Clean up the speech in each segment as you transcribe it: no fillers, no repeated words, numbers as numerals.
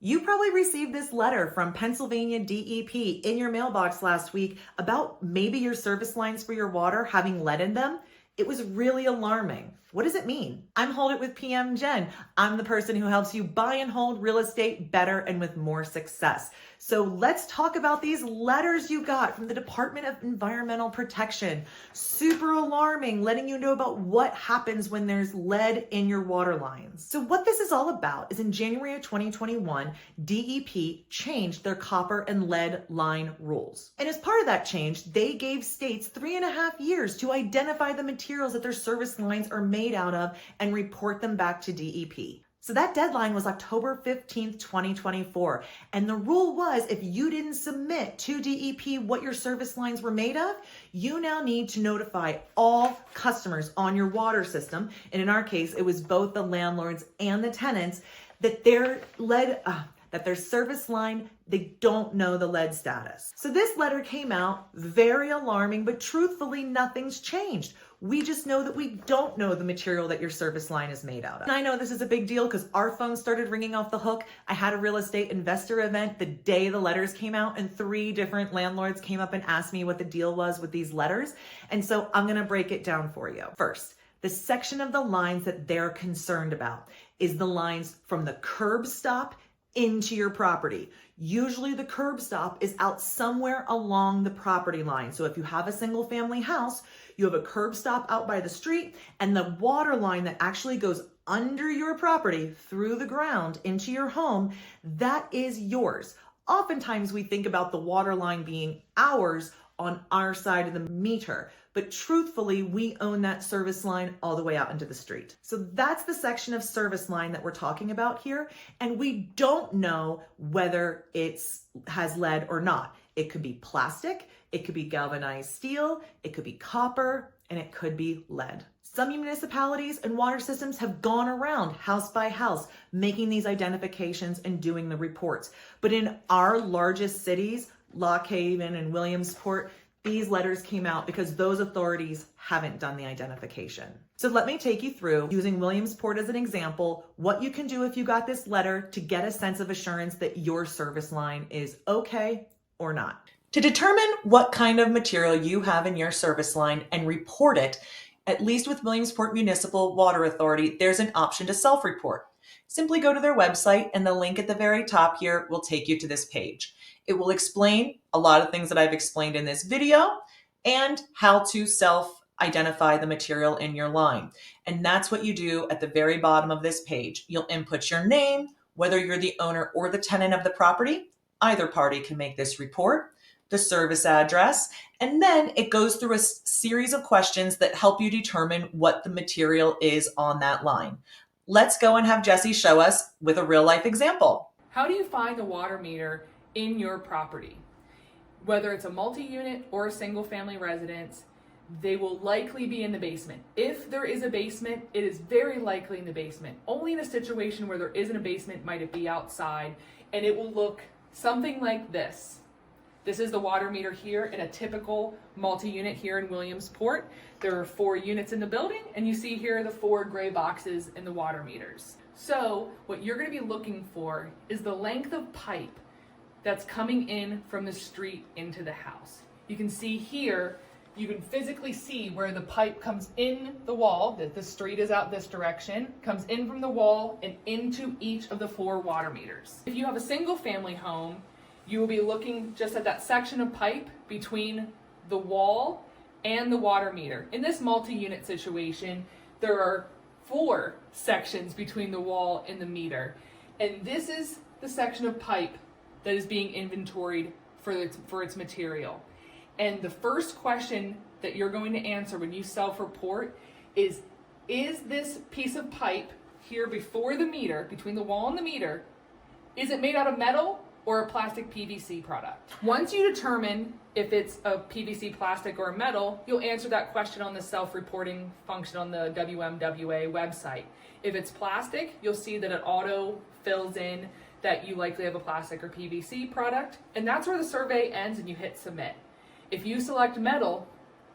You probably received this letter from Pennsylvania DEP in your mailbox last week about maybe your service lines for your water having lead in them. It was really alarming. What does it mean? I'm HoldItwithPMJen. I'm the person who helps you buy and hold real estate better and with more success. So let's talk about these letters you got from the Department of Environmental Protection. Super alarming, letting you know about what happens when there's lead in your water lines. So what this is all about is in January of 2021, DEP changed their copper and lead line rules. And as part of that change, they gave states 3.5 years to identify the materials that their service lines are made out of and report them back to DEP. So that deadline was October 15th, 2024. And the rule was if you didn't submit to DEP what your service lines were made of, you now need to notify all customers on your water system. And in our case, it was both the landlords and the tenants that their service line, they don't know the lead status. So this letter came out, very alarming, but truthfully, nothing's changed. We just know that we don't know the material that your service line is made out of. And I know this is a big deal because our phone started ringing off the hook. I had a real estate investor event the day the letters came out, and 3 different landlords came up and asked me what the deal was with these letters. And so I'm gonna break it down for you. First, the section of the lines that they're concerned about is the lines from the curb stop into your property. Usually the curb stop is out somewhere along the property line. So if you have a single family house, you have a curb stop out by the street, and the water line that actually goes under your property through the ground into your home, that is yours. Oftentimes we think about the water line being ours on our side of the meter, but truthfully, we own that service line all the way out into the street. So that's the section of service line that we're talking about here. And we don't know whether it has lead or not. It could be plastic, it could be galvanized steel, it could be copper, and it could be lead. Some municipalities and water systems have gone around house by house, making these identifications and doing the reports. But in our largest cities, Lock Haven and Williamsport, these letters came out because those authorities haven't done the identification. So let me take you through, using Williamsport as an example, what you can do if you got this letter to get a sense of assurance that your service line is okay or not. To determine what kind of material you have in your service line and report it, at least with Williamsport Municipal Water Authority, there's an option to self-report. Simply go to their website, and the link at the very top here will take you to this page. It will explain a lot of things that I've explained in this video and how to self-identify the material in your line. And that's what you do at the very bottom of this page. You'll input your name, whether you're the owner or the tenant of the property. Either party can make this report, the service address, and then it goes through a series of questions that help you determine what the material is on that line. Let's go and have Jesse show us with a real life example. How do you find the water meter in your property? Whether it's a multi-unit or a single family residence, they will likely be in the basement. If there is a basement, it is very likely in the basement. Only in a situation where there isn't a basement might it be outside, and it will look something like this. This is the water meter here in a typical multi-unit here in Williamsport. There are 4 units in the building, and you see here the 4 gray boxes in the water meters. So what you're going to be looking for is the length of pipe that's coming in from the street into the house. You can see here, you can physically see where the pipe comes in the wall, that the street is out this direction, comes in from the wall and into each of the 4 water meters. If you have a single family home, you will be looking just at that section of pipe between the wall and the water meter. In this multi-unit situation, there are 4 sections between the wall and the meter. And this is the section of pipe that is being inventoried for its material. And the first question that you're going to answer when you self-report is this piece of pipe here before the meter, between the wall and the meter, is it made out of metal or a plastic PVC product? Once you determine if it's a PVC, plastic, or metal, you'll answer that question on the self-reporting function on the WMWA website. If it's plastic, you'll see that it auto fills in that you likely have a plastic or PVC product, and that's where the survey ends and you hit submit. If you select metal,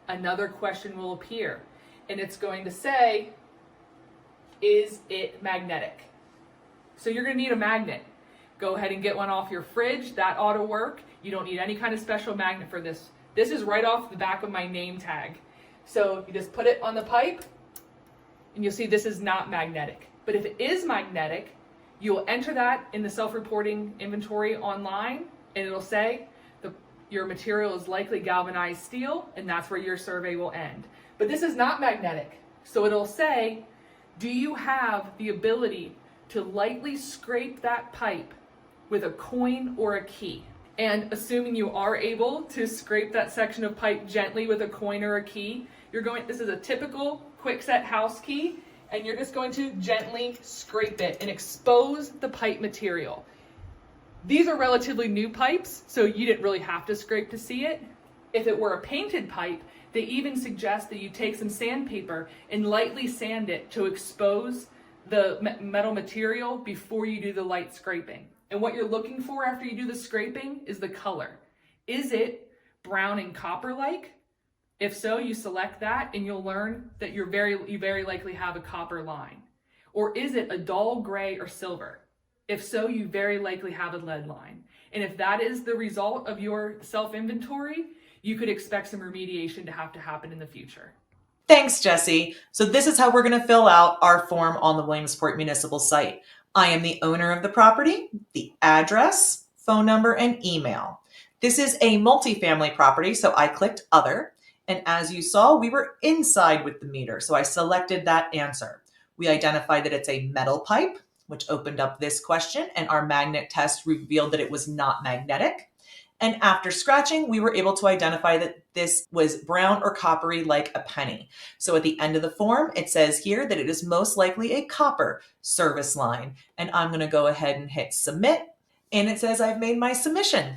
another question will appear, and it's going to say, is it magnetic? So you're going to need a magnet. Go ahead and get one off your fridge. That ought to work. You don't need any kind of special magnet for this. This is right off the back of my name tag. So you just put it on the pipe and you'll see this is not magnetic. But if it is magnetic, you'll enter that in the self-reporting inventory online and it'll say your material is likely galvanized steel, and that's where your survey will end. But this is not magnetic. So it'll say, do you have the ability to lightly scrape that pipe with a coin or a key? And assuming you are able to scrape that section of pipe gently with a coin or a key, this is a typical quickset house key, and you're just going to gently scrape it and expose the pipe material. These are relatively new pipes, so you didn't really have to scrape to see it. If it were a painted pipe, they even suggest that you take some sandpaper and lightly sand it to expose the metal material before you do the light scraping. And what you're looking for after you do the scraping is the color. Is it brown and copper-like? If so, you select that and you'll learn that you very likely have a copper line. Or is it a dull gray or silver? If so, you very likely have a lead line. And if that is the result of your self-inventory, you could expect some remediation to happen in the future. Thanks, Jessie. So this is how we're going to fill out our form on the Williamsport Municipal site. I am the owner of the property, the address, phone number, and email. This is a multifamily property, so I clicked Other. And as you saw, we were inside with the meter, so I selected that answer. We identified that it's a metal pipe, which opened up this question, and our magnet test revealed that it was not magnetic. And after scratching, we were able to identify that this was brown or coppery like a penny. So at the end of the form, it says here that it is most likely a copper service line. And I'm going to go ahead and hit submit. And it says I've made my submission.